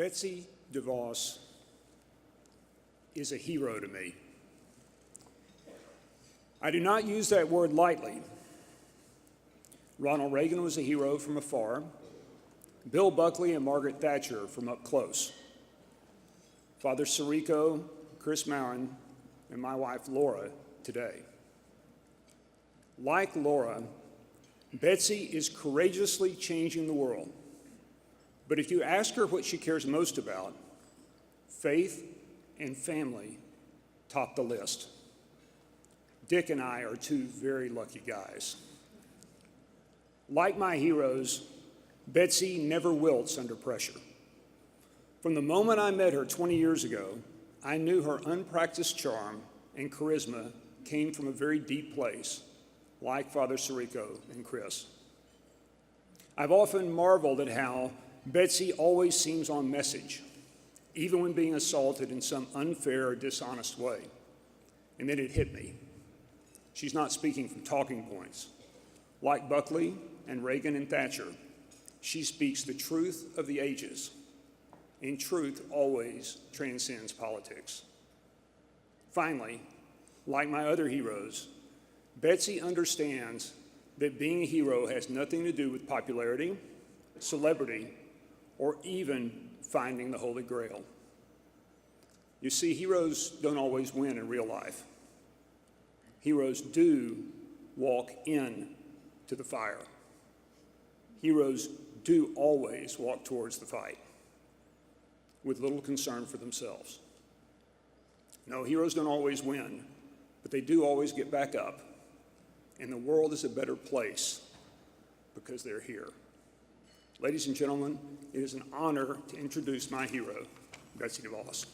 Betsy DeVos is a hero to me. I do not use that word lightly. Ronald Reagan was a hero from afar, Bill Buckley and Margaret Thatcher from up close, Father Sirico, Chris Maurin, and my wife Laura today. Like Laura, Betsy is courageously changing the world. But if you ask her what she cares most about, faith and family top the list. Dick and I are two very lucky guys. Like my heroes, Betsy never wilts under pressure. From the moment I met her 20 years ago, I knew her unpracticed charm and charisma came from a very deep place, like Father Sirico and Chris. I've often marveled at how Betsy always seems on message, even when being assaulted in some unfair or dishonest way. And then it hit me. She's not speaking from talking points. Like Buckley and Reagan and Thatcher, she speaks the truth of the ages, and truth always transcends politics. Finally, like my other heroes, Betsy understands that being a hero has nothing to do with popularity, celebrity, or even finding the Holy Grail. You see, heroes don't always win in real life. Heroes do walk in to the fire. Heroes do always walk towards the fight with little concern for themselves. No, heroes don't always win, but they do always get back up, and the world is a better place because they're here. Ladies and gentlemen, it is an honor to introduce my hero, Betsy DeVos.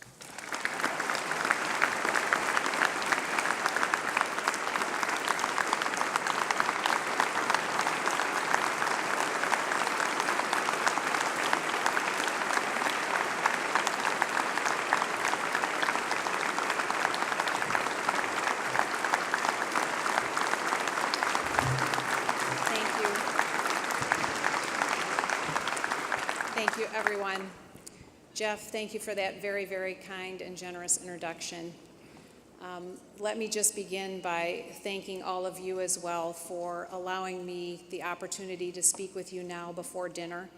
Everyone. Jeff, thank you for that very, very kind and generous introduction. Let me just begin by thanking all of you as well for allowing me the opportunity to speak with you now before dinner.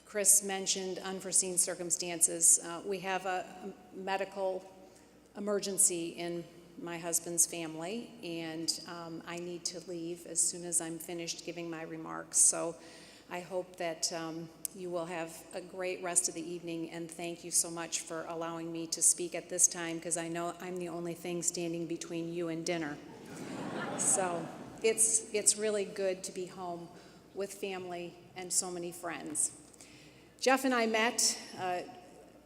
Chris mentioned unforeseen circumstances. We have a medical emergency in my husband's family, and I need to leave as soon as I'm finished giving my remarks. So I hope that you will have a great rest of the evening, and thank you so much for allowing me to speak at this time, because I know I'm the only thing standing between you and dinner. So it's really good to be home with family and so many friends. Jeff and I met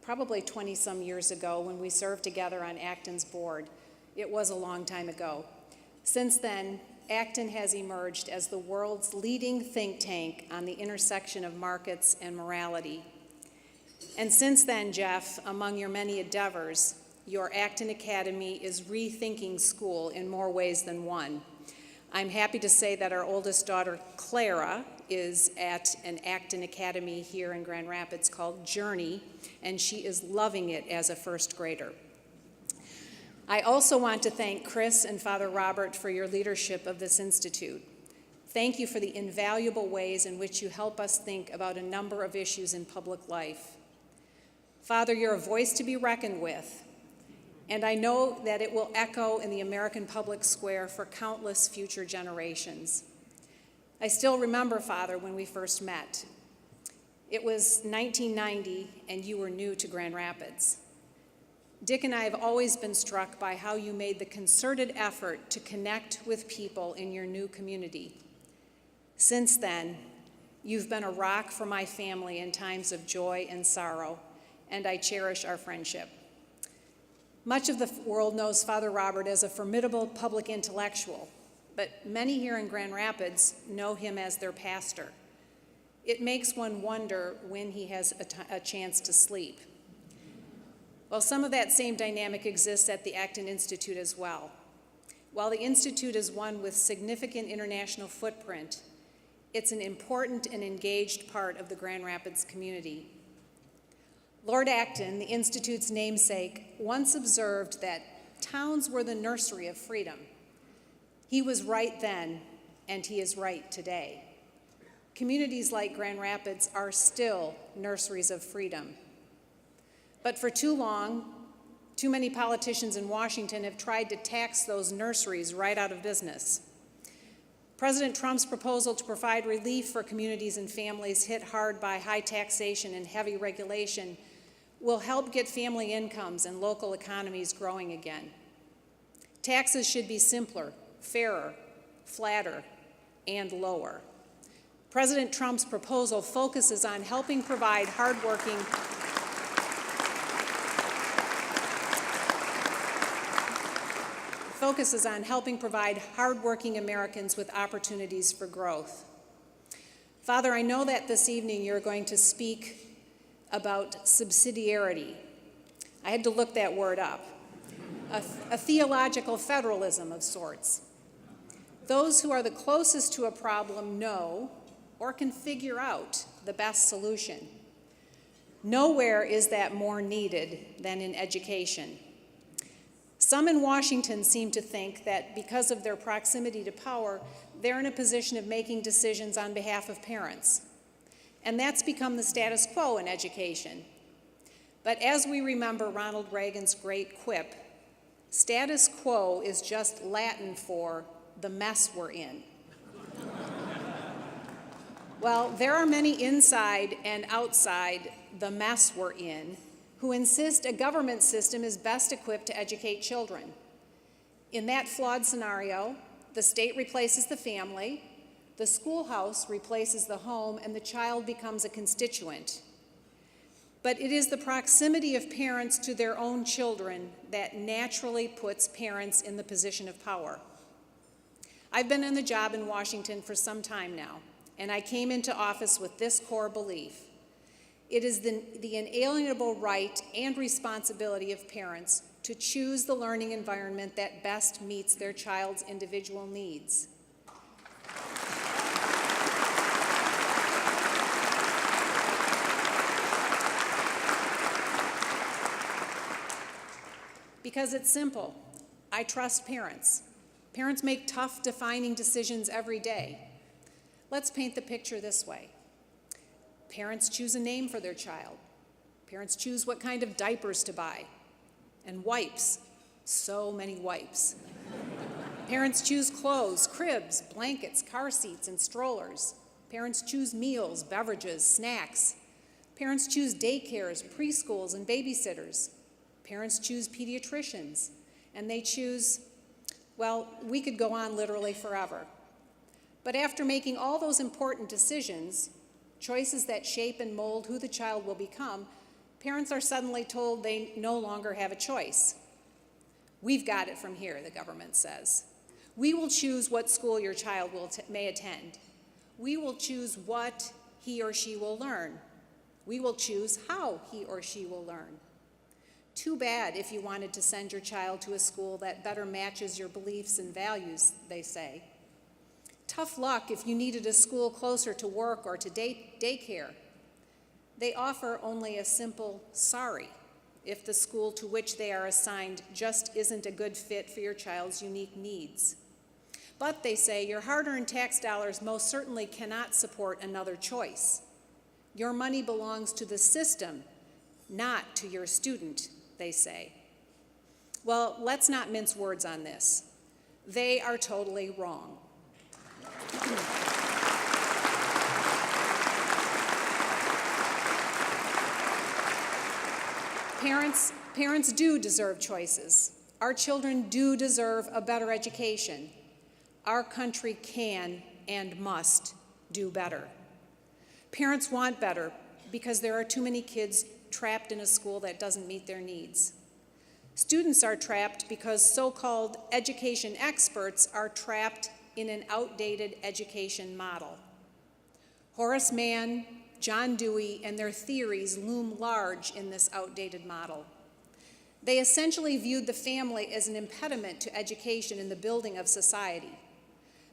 probably 20-some years ago when we served together on Acton's board. It was a long time ago. Since then, Acton has emerged as the world's leading think tank on the intersection of markets and morality. And since then, Jeff, among your many endeavors, your Acton Academy is rethinking school in more ways than one. I'm happy to say that our oldest daughter, Clara, is at an Acton Academy here in Grand Rapids called Journey, and she is loving it as a first grader. I also want to thank Chris and Father Robert for your leadership of this institute. Thank you for the invaluable ways in which you help us think about a number of issues in public life. Father, you're a voice to be reckoned with, and I know that it will echo in the American public square for countless future generations. I still remember, Father, when we first met. It was 1990, and you were new to Grand Rapids. Dick and I have always been struck by how you made the concerted effort to connect with people in your new community. Since then, you've been a rock for my family in times of joy and sorrow, and I cherish our friendship. Much of the world knows Father Robert as a formidable public intellectual, but many here in Grand Rapids know him as their pastor. It makes one wonder when he has a chance to sleep. Well, some of that same dynamic exists at the Acton Institute as well. While the Institute is one with significant international footprint, it's an important and engaged part of the Grand Rapids community. Lord Acton, the Institute's namesake, once observed that towns were the nursery of freedom. He was right then, and he is right today. Communities like Grand Rapids are still nurseries of freedom. But for too long, too many politicians in Washington have tried to tax those nurseries right out of business. President Trump's proposal to provide relief for communities and families hit hard by high taxation and heavy regulation will help get family incomes and local economies growing again. Taxes should be simpler, fairer, flatter, and lower. President Trump's proposal focuses on helping provide hardworking Americans with opportunities for growth. Father, I know that this evening you're going to speak about subsidiarity. I had to look that word up. A theological federalism of sorts. Those who are the closest to a problem know or can figure out the best solution. Nowhere is that more needed than in education. Some in Washington seem to think that because of their proximity to power, they're in a position of making decisions on behalf of parents. And that's become the status quo in education. But as we remember Ronald Reagan's great quip, status quo is just Latin for the mess we're in. Well, there are many inside and outside the mess we're in who insist a government system is best equipped to educate children. In that flawed scenario, the state replaces the family, the schoolhouse replaces the home, and the child becomes a constituent. But it is the proximity of parents to their own children that naturally puts parents in the position of power. I've been in the job in Washington for some time now, and I came into office with this core belief. It is the inalienable right and responsibility of parents to choose the learning environment that best meets their child's individual needs. Because it's simple. I trust parents. Parents make tough, defining decisions every day. Let's paint the picture this way. Parents choose a name for their child. Parents choose what kind of diapers to buy. And wipes. So many wipes. Parents choose clothes, cribs, blankets, car seats, and strollers. Parents choose meals, beverages, snacks. Parents choose daycares, preschools, and babysitters. Parents choose pediatricians. And they choose, well, we could go on literally forever. But after making all those important decisions, choices that shape and mold who the child will become, parents are suddenly told they no longer have a choice. We've got it from here, the government says. We will choose what school your child may attend. We will choose what he or she will learn. We will choose how he or she will learn. Too bad if you wanted to send your child to a school that better matches your beliefs and values, they say. Tough luck if you needed a school closer to work or to daycare. They offer only a simple sorry if the school to which they are assigned just isn't a good fit for your child's unique needs. But they say your hard-earned tax dollars most certainly cannot support another choice. Your money belongs to the system, not to your student, they say. Well, let's not mince words on this. They are totally wrong. Parents do deserve choices. Our children do deserve a better education. Our country can and must do better. Parents want better because there are too many kids trapped in a school that doesn't meet their needs. Students are trapped because so-called education experts are trapped in an outdated education model. Horace Mann, John Dewey, and their theories loom large in this outdated model. They essentially viewed the family as an impediment to education and the building of society.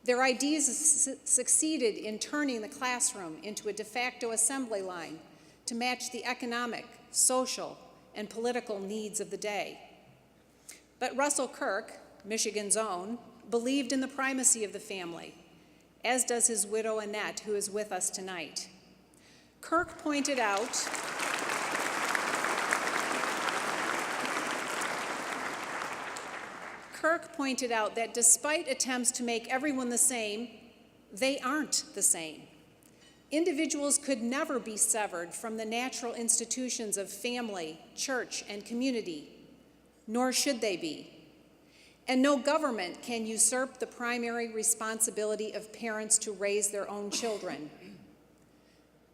Their ideas succeeded in turning the classroom into a de facto assembly line to to match the economic, social, and political needs of the day. But Russell Kirk, Michigan's own, believed in the primacy of the family, as does his widow Annette, who is with us tonight. Kirk pointed out that despite attempts to make everyone the same, they aren't the same. Individuals could never be severed from the natural institutions of family, church, and community, nor should they be. And no government can usurp the primary responsibility of parents to raise their own children.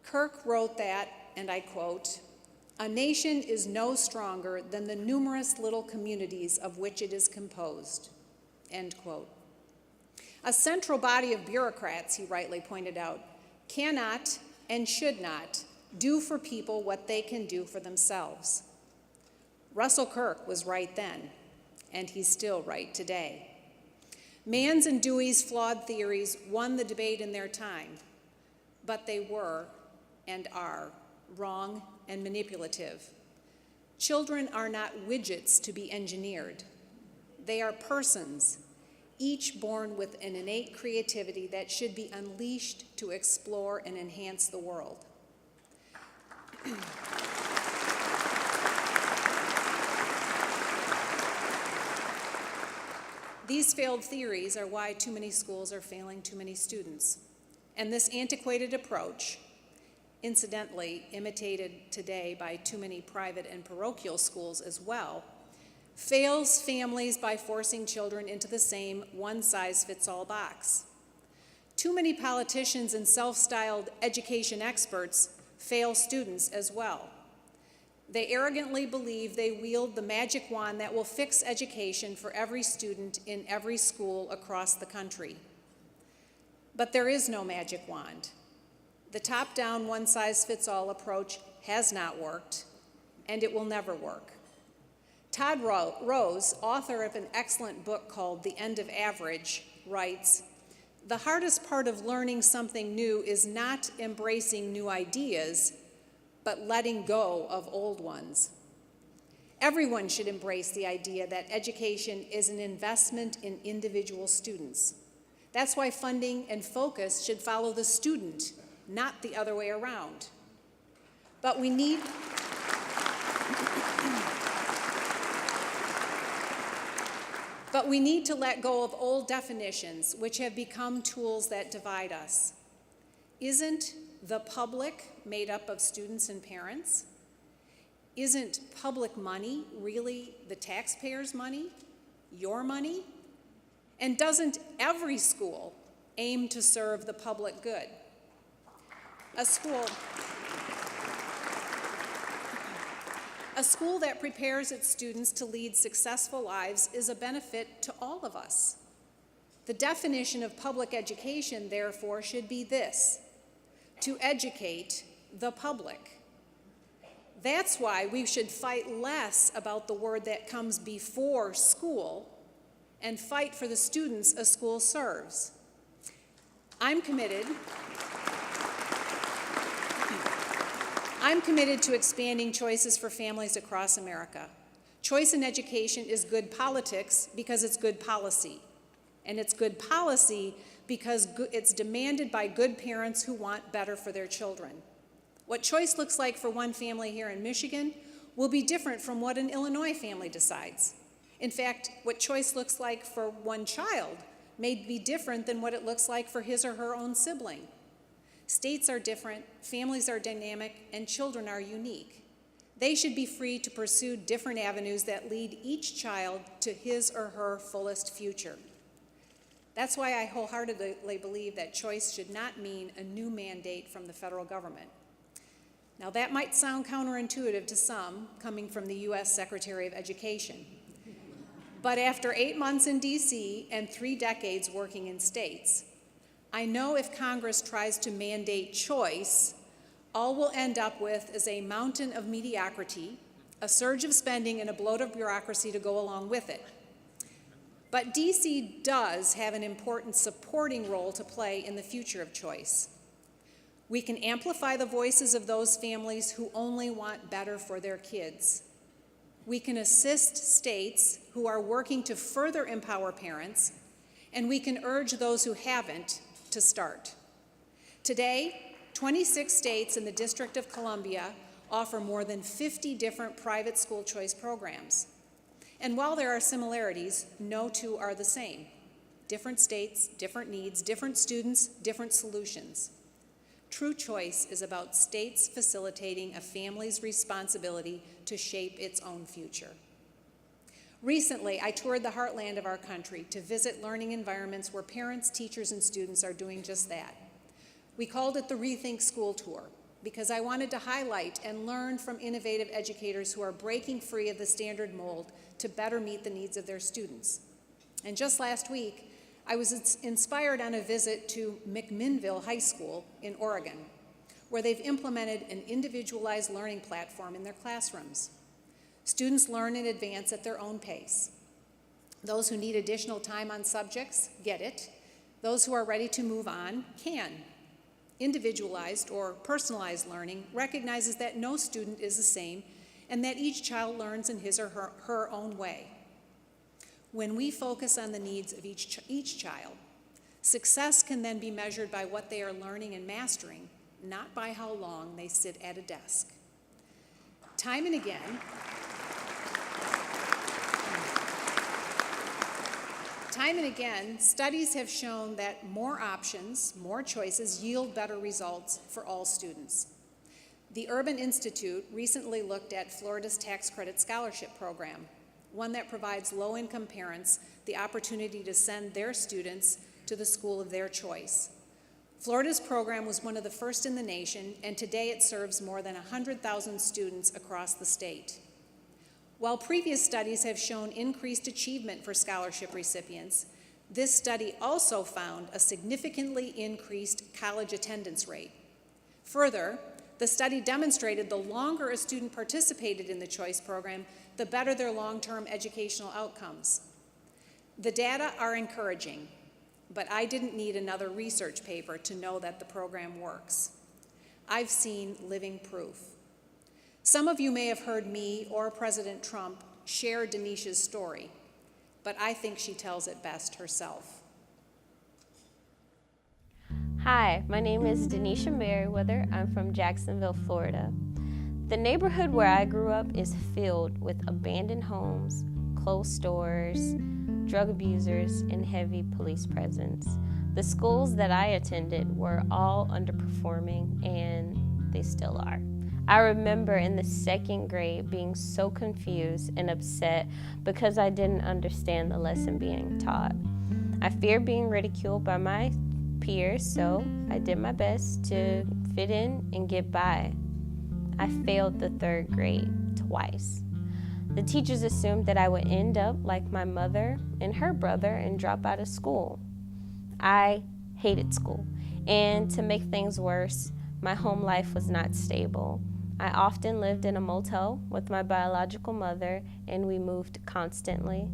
Kirk wrote that, and I quote, "A nation is no stronger than the numerous little communities of which it is composed," end quote. A central body of bureaucrats, he rightly pointed out, cannot and should not do for people what they can do for themselves. Russell Kirk was right then, and he's still right today. Mann's and Dewey's flawed theories won the debate in their time, but they were and are wrong and manipulative. Children are not widgets to be engineered. They are persons, each born with an innate creativity that should be unleashed to explore and enhance the world. These failed theories are why too many schools are failing too many students. And this antiquated approach, incidentally imitated today by too many private and parochial schools as well, fails families by forcing children into the same one-size-fits-all box. Too many politicians and self-styled education experts fail students as well. They arrogantly believe they wield the magic wand that will fix education for every student in every school across the country. But there is no magic wand. The top-down, one-size-fits-all approach has not worked, and it will never work. Todd Rose, author of an excellent book called The End of Average, writes, "The hardest part of learning something new is not embracing new ideas, but letting go of old ones." Everyone should embrace the idea that education is an investment in individual students. That's why funding and focus should follow the student, not the other way around. But we need to let go of old definitions which have become tools that divide us. Isn't the public made up of students and parents? Isn't public money really the taxpayers' money, your money? And doesn't every school aim to serve the public good? A school that prepares its students to lead successful lives is a benefit to all of us. The definition of public education, therefore, should be this: to educate the public. That's why we should fight less about the word that comes before school and fight for the students a school serves. I'm committed to expanding choices for families across America. Choice in education is good politics because it's good policy. And it's good policy because it's demanded by good parents who want better for their children. What choice looks like for one family here in Michigan will be different from what an Illinois family decides. In fact, what choice looks like for one child may be different than what it looks like for his or her own sibling. States are different, families are dynamic, and children are unique. They should be free to pursue different avenues that lead each child to his or her fullest future. That's why I wholeheartedly believe that choice should not mean a new mandate from the federal government. Now, that might sound counterintuitive to some, coming from the U.S. Secretary of Education. But after 8 months in D.C. and 3 decades working in states, I know if Congress tries to mandate choice, all we'll end up with is a mountain of mediocrity, a surge of spending, and a bloat of bureaucracy to go along with it. But D.C. does have an important supporting role to play in the future of choice. We can amplify the voices of those families who only want better for their kids. We can assist states who are working to further empower parents, and we can urge those who haven't to start. Today, 26 states in the District of Columbia offer more than 50 different private school choice programs. And while there are similarities, no two are the same. Different states, different needs, different students, different solutions. True choice is about states facilitating a family's responsibility to shape its own future. Recently, I toured the heartland of our country to visit learning environments where parents, teachers, and students are doing just that. We called it the Rethink School Tour because I wanted to highlight and learn from innovative educators who are breaking free of the standard mold to better meet the needs of their students. And just last week, I was inspired on a visit to McMinnville High School in Oregon, where they've implemented an individualized learning platform in their classrooms. Students learn and advance at their own pace. Those who need additional time on subjects get it. Those who are ready to move on can. Individualized or personalized learning recognizes that no student is the same and that each child learns in his or her own way. When we focus on the needs of each child, success can then be measured by what they are learning and mastering, not by how long they sit at a desk. Time and again, studies have shown that more options, more choices yield better results for all students. The Urban Institute recently looked at Florida's tax credit scholarship program, one that provides low-income parents the opportunity to send their students to the school of their choice. Florida's program was one of the first in the nation, and today it serves more than 100,000 students across the state. While previous studies have shown increased achievement for scholarship recipients, this study also found a significantly increased college attendance rate. Further, the study demonstrated the longer a student participated in the choice program, the better their long-term educational outcomes. The data are encouraging, but I didn't need another research paper to know that the program works. I've seen living proof. Some of you may have heard me or President Trump share Denisha's story, but I think she tells it best herself. Hi, my name is Denisha Merriweather. I'm from Jacksonville, Florida. The neighborhood where I grew up is filled with abandoned homes, closed stores, drug abusers, and heavy police presence. The schools that I attended were all underperforming, and they still are. I remember in the second grade being so confused and upset because I didn't understand the lesson being taught. I feared being ridiculed by my peers, so I did my best to fit in and get by. I failed the third grade twice. The teachers assumed that I would end up like my mother and her brother and drop out of school. I hated school, and to make things worse, my home life was not stable. I often lived in a motel with my biological mother, and we moved constantly.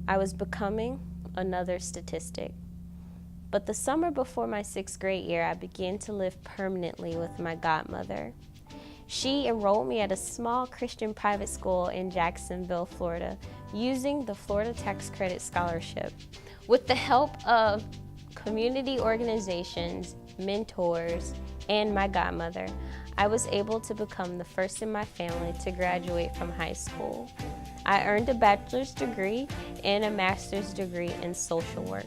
I was becoming another statistic. But the summer before my 6th grade year, I began to live permanently with my godmother. She enrolled me at a small Christian private school in Jacksonville, Florida, using the Florida Tax Credit Scholarship. With the help of community organizations, mentors, and my godmother, I was able to become the first in my family to graduate from high school. I earned a bachelor's degree and a master's degree in social work.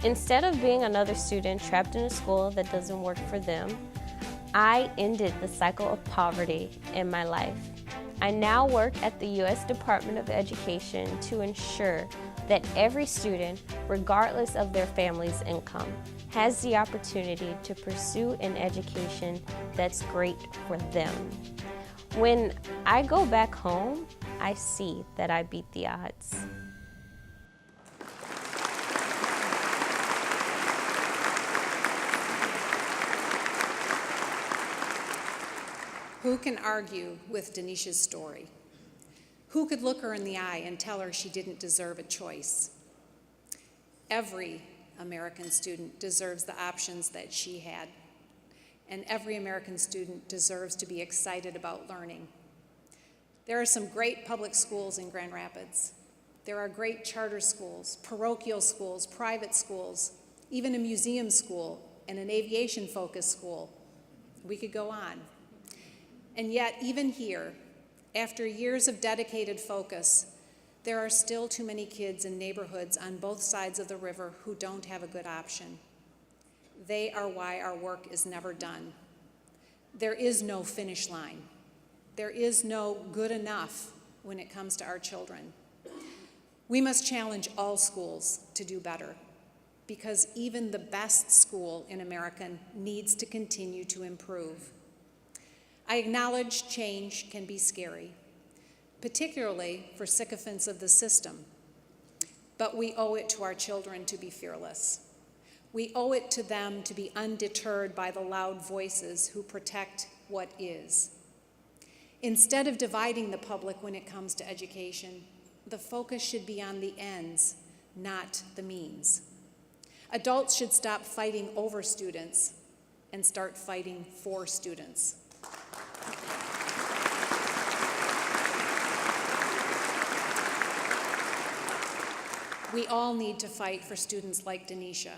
Instead of being another student trapped in a school that doesn't work for them, I ended the cycle of poverty in my life. I now work at the U.S. Department of Education to ensure that every student, regardless of their family's income, has the opportunity to pursue an education that's great for them. When I go back home, I see that I beat the odds. Who can argue with Denisha's story? Who could look her in the eye and tell her she didn't deserve a choice? Every American student deserves the options that she had. and every American student deserves to be excited about learning. There are some great public schools in Grand Rapids. There are great charter schools, parochial schools, private schools, even a museum school and an aviation-focused school. We could go on. And yet, even here, after years of dedicated focus, there are still too many kids in neighborhoods on both sides of the river who don't have a good option. They are why our work is never done. There is no finish line. There is no good enough when it comes to our children. We must challenge all schools to do better, because even the best school in America needs to continue to improve. I acknowledge change can be scary, particularly for sycophants of the system, but we owe it to our children to be fearless. We owe it to them to be undeterred by the loud voices who protect what is. Instead of dividing the public when it comes to education, the focus should be on the ends, not the means. Adults should stop fighting over students and start fighting for students. We all need to fight for students like Denisha.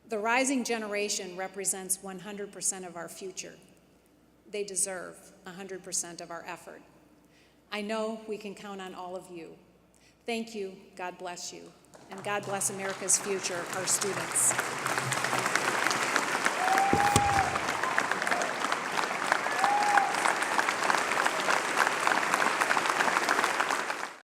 The rising generation represents 100% of our future. They deserve 100% of our effort. I know we can count on all of you. Thank you, God bless you, and God bless America's future, our students.